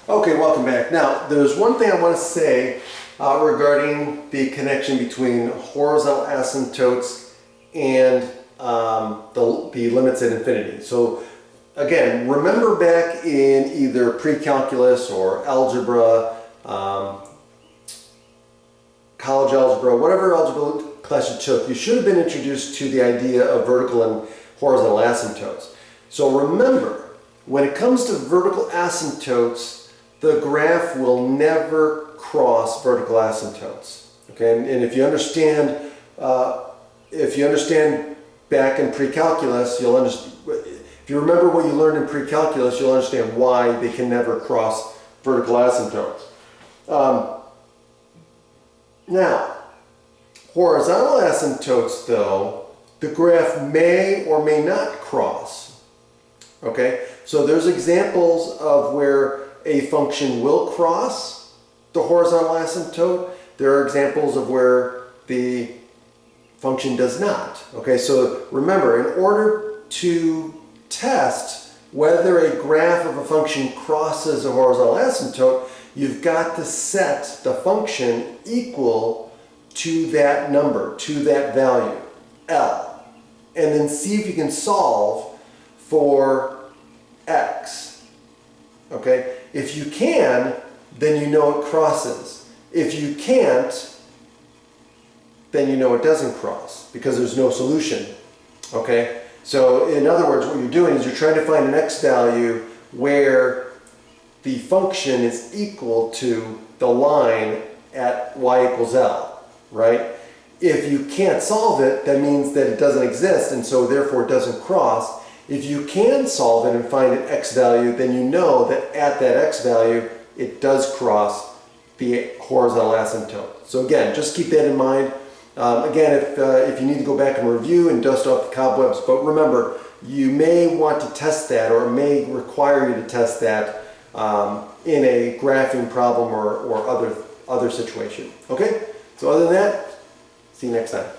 Okay, welcome back. Now, there's one thing I want to say regarding the connection between horizontal asymptotes and the limits at infinity. So, again, remember back in either pre-calculus or algebra, college algebra, whatever algebra class you took, you should have been introduced to the idea of vertical and horizontal asymptotes. So remember, when it comes to vertical asymptotes, the graph will never cross vertical asymptotes. Okay, and if you understand back in pre-calculus, you'll understand. If you remember what you learned in pre-calculus, you'll understand why they can never cross vertical asymptotes. Now, horizontal asymptotes, though, the graph may or may not cross. Okay, so there's examples of where a function will cross the horizontal asymptote. There are examples of where the function does not. Okay, so remember, in order to test whether a graph of a function crosses a horizontal asymptote, you've got to set the function equal to that number, to that value, L, and then see if you can solve for x. Okay, if you can, then you know it crosses. If you can't, then you know it doesn't cross because there's no solution. Okay, so in other words, what you're doing is you're trying to find an x value where the function is equal to the line at y equals L, right? If you can't solve it, that means that it doesn't exist and so therefore it doesn't cross. If you can solve it and find an x value, then you know that at that x value, it does cross the horizontal asymptote. So again, just keep that in mind. Again, if you need to go back and review and dust off the cobwebs, but remember, you may want to test that or it may require you to test that in a graphing problem or other situation. Okay? So other than that, see you next time.